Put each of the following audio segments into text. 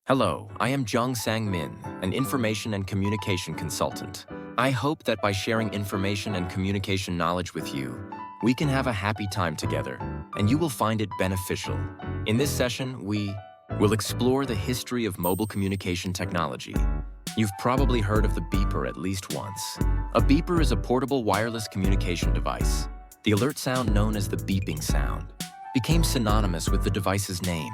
Hello, I am Jung Sang Min, an information and communication consultant. I hope that by sharing information and communication knowledge with you, we can have a happy time together, and you will find it beneficial. In this session, we will explore the history of mobile communication technology. You've probably heard of the beeper at least once. A beeper is a portable wireless communication device. The alert sound, known as the beeping sound, became synonymous with the device's name.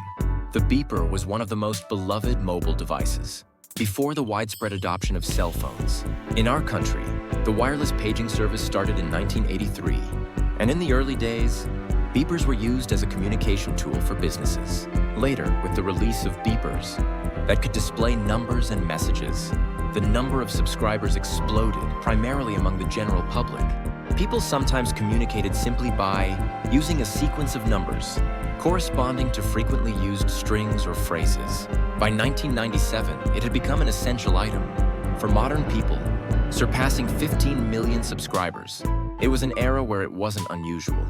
The beeper was one of the most beloved mobile devices before the widespread adoption of cell phones. In our country, the wireless paging service started in 1983, and in the early days, beepers were used as a communication tool for businesses. Later, with the release of beepers that could display numbers and messages, the number of subscribers exploded, primarily among the general public. People sometimes communicated simply by using a sequence of numbers corresponding to frequently used strings or phrases. By 1997, it had become an essential item for modern people, surpassing 15 million subscribers. It was an era where it wasn't unusual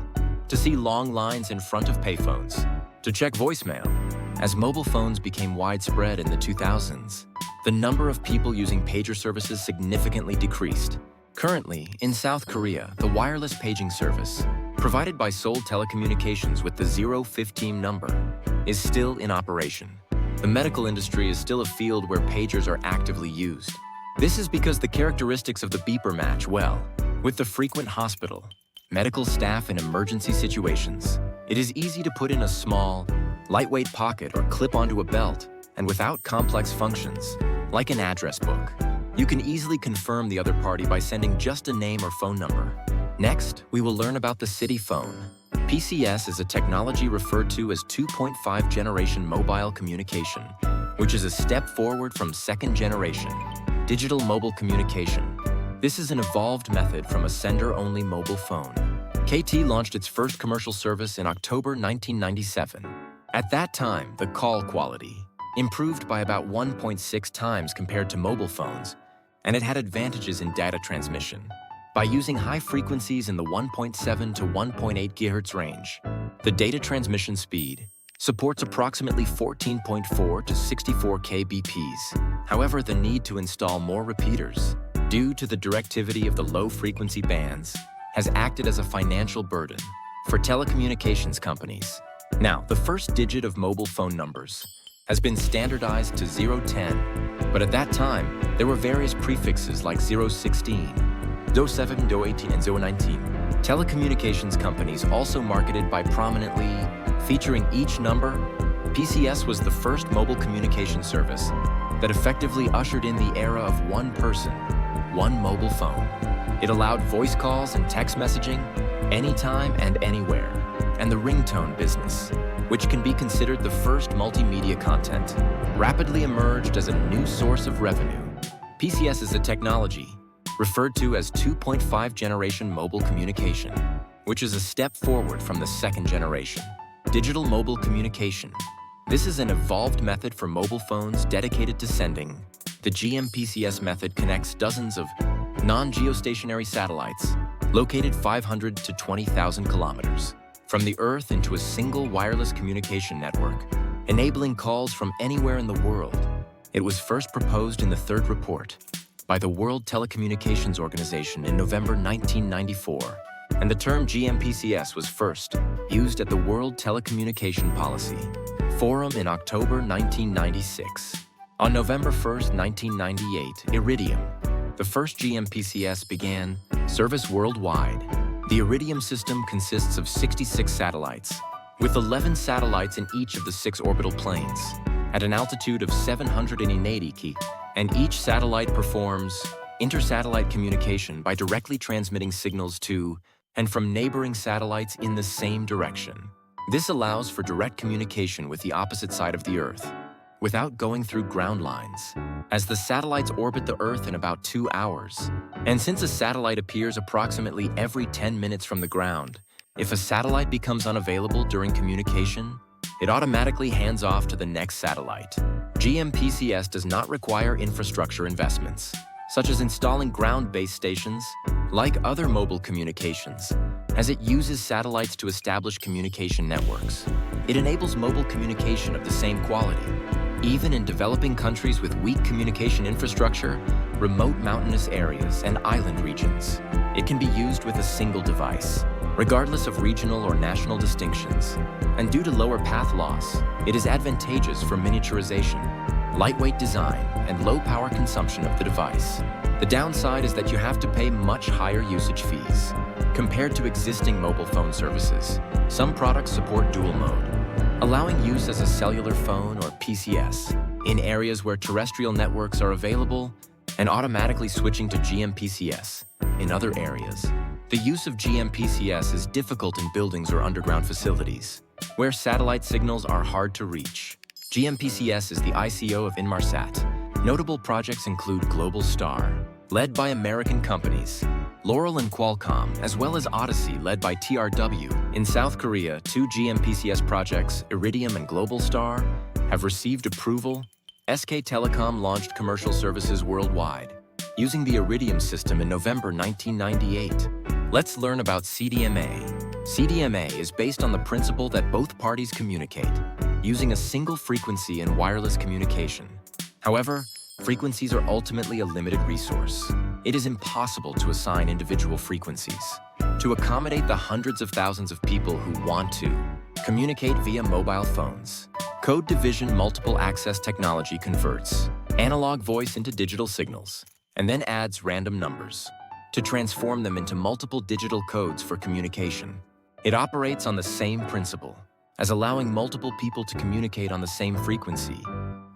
to see long lines in front of payphones to check voicemail. As mobile phones became widespread in the 2000s, the number of people using pager services significantly decreased. Currently, in South Korea, the wireless paging service, provided by Seoul Telecommunications with the 015 number, is still in operation. The medical industry is still a field where pagers are actively used. This is because the characteristics of the beeper match well with the frequent hospital, medical staff in emergency situations. It is easy to put in a small, lightweight pocket or clip onto a belt, and without complex functions, like an address book. You can easily confirm the other party by sending just a name or phone number. Next, we will learn about the city phone. PCS is a technology referred to as 2.5 generation mobile communication, which is a step forward from second generation digital mobile communication. This is an evolved method from a sender-only mobile phone. KT launched its first commercial service in October 1997. At that time, the call quality improved by about 1.6 times compared to mobile phones, and it had advantages in data transmission. By using high frequencies in the 1.7 to 1.8 GHz range, the data transmission speed supports approximately 14.4 to 64 kbps. However, the need to install more repeaters due to the directivity of the low-frequency bands has acted as a financial burden for telecommunications companies. Now, the first digit of mobile phone numbers has been standardized to 010, but at that time, there were various prefixes like 016, 07, 018, and 019. Telecommunications companies also marketed by prominently featuring each number. PCS was the first mobile communication service that effectively ushered in the era of one person, one mobile phone. It allowed voice calls and text messaging anytime and anywhere, and the ringtone business, which can be considered the first multimedia content, rapidly emerged as a new source of revenue. PCS is a technology referred to as 2.5 generation mobile communication, which is a step forward from the second generation digital mobile communication. This is an evolved method for mobile phones dedicated to sending. The GMPCS method connects dozens of non-geostationary satellites located 500 to 20,000 kilometers from the Earth into a single wireless communication network, enabling calls from anywhere in the world. It was first proposed in the third report by the World Telecommunications Organization in November 1994, and the term GMPCS was first used at the World Telecommunication Policy Forum in October 1996. On November 1, 1998, Iridium, the first GMPCS, began service worldwide. The Iridium system consists of 66 satellites, with 11 satellites in each of the 6 orbital planes, at an altitude of 780 km, and each satellite performs inter-satellite communication by directly transmitting signals to and from neighboring satellites in the same direction. This allows for direct communication with the opposite side of the Earth, without going through ground lines, as the satellites orbit the Earth in about 2 hours. And since a satellite appears approximately every 10 minutes from the ground, if a satellite becomes unavailable during communication, it automatically hands off to the next satellite. GMPCS does not require infrastructure investments, such as installing ground-based stations, like other mobile communications, as it uses satellites to establish communication networks. It enables mobile communication of the same quality, even in developing countries with weak communication infrastructure, remote mountainous areas, and island regions. It can be used with a single device, regardless of regional or national distinctions. And due to lower path loss, it is advantageous for miniaturization, lightweight design, and low power consumption of the device. The downside is that you have to pay much higher usage fees compared to existing mobile phone services. Some products support dual mode, allowing use as a cellular phone or PCS in areas where terrestrial networks are available and automatically switching to GMPCS in other areas. The use of GMPCS is difficult in buildings or underground facilities, where satellite signals are hard to reach. GMPCS is the ICO of Inmarsat. Notable projects include Global Star, led by American companies, Laurel and Qualcomm, as well as Odyssey, led by TRW. In South Korea, 2 GMPCS projects, Iridium and Global Star, have received approval. SK Telecom launched commercial services worldwide, using the Iridium system in November 1998. Let's learn about CDMA. CDMA is based on the principle that both parties communicate, using a single frequency in wireless communication. However, frequencies are ultimately a limited resource. It is impossible to assign individual frequencies to accommodate the hundreds of thousands of people who want to communicate via mobile phones. Code division multiple access technology converts analog voice into digital signals and then adds random numbers to transform them into multiple digital codes for communication. It operates on the same principle as allowing multiple people to communicate on the same frequency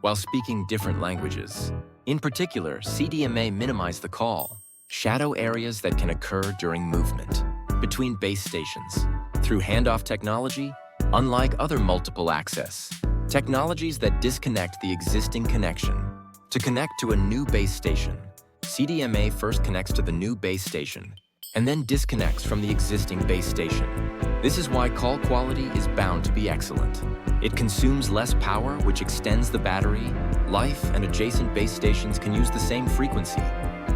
while speaking different languages. In particular, CDMA minimize the call, shadow areas that can occur during movement between base stations through handoff technology, unlike other multiple access technologies that disconnect the existing connection. To connect to a new base station, CDMA first connects to the new base station and then disconnects from the existing base station. This is why call quality is bound to be excellent. It consumes less power, which extends the battery life, and adjacent base stations can use the same frequency,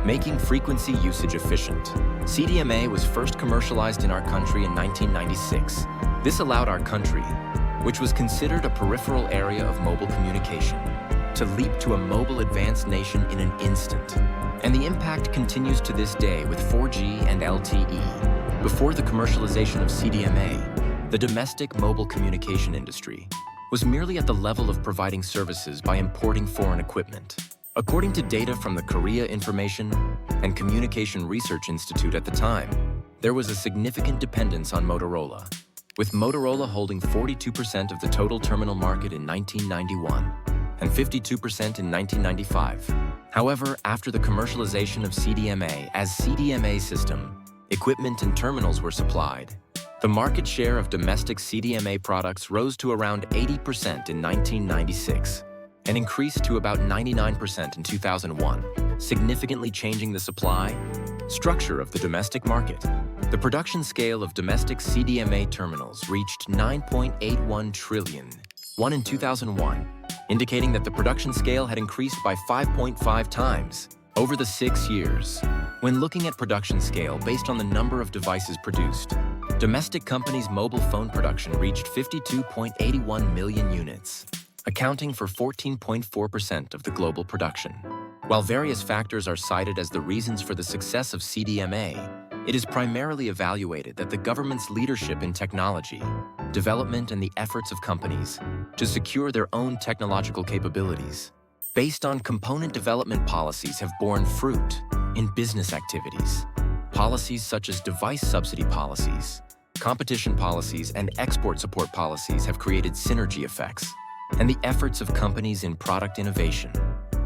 making frequency usage efficient. CDMA was first commercialized in our country in 1996. This allowed our country, which was considered a peripheral area of mobile communication, to leap to a mobile advanced nation in an instant. And the impact continues to this day with 4G and LTE. Before the commercialization of CDMA, the domestic mobile communication industry was merely at the level of providing services by importing foreign equipment. According to data from the Korea Information and Communication Research Institute at the time, there was a significant dependence on Motorola, with Motorola holding 42% of the total terminal market in 1991 and 52% in 1995. However, after the commercialization of CDMA as CDMA system, equipment and terminals were supplied. The market share of domestic CDMA products rose to around 80% in 1996 and increased to about 99% in 2001, significantly changing the supply structure of the domestic market. The production scale of domestic CDMA terminals reached 9.81 trillion won in 2001, indicating that the production scale had increased by 5.5 times over the 6 years. When looking at production scale based on the number of devices produced, domestic companies' mobile phone production reached 52.81 million units, accounting for 14.4% of the global production. While various factors are cited as the reasons for the success of CDMA, it is primarily evaluated that the government's leadership in technology, development, and the efforts of companies to secure their own technological capabilities based on component development policies have borne fruit in business activities. Policies such as device subsidy policies, competition policies, and export support policies have created synergy effects, and the efforts of companies in product innovation,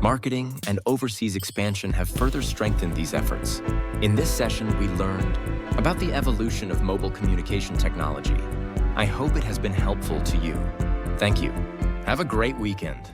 marketing, and overseas expansion have further strengthened these efforts. In this session, we learned about the evolution of mobile communication technology. I hope it has been helpful to you. Thank you. Have a great weekend.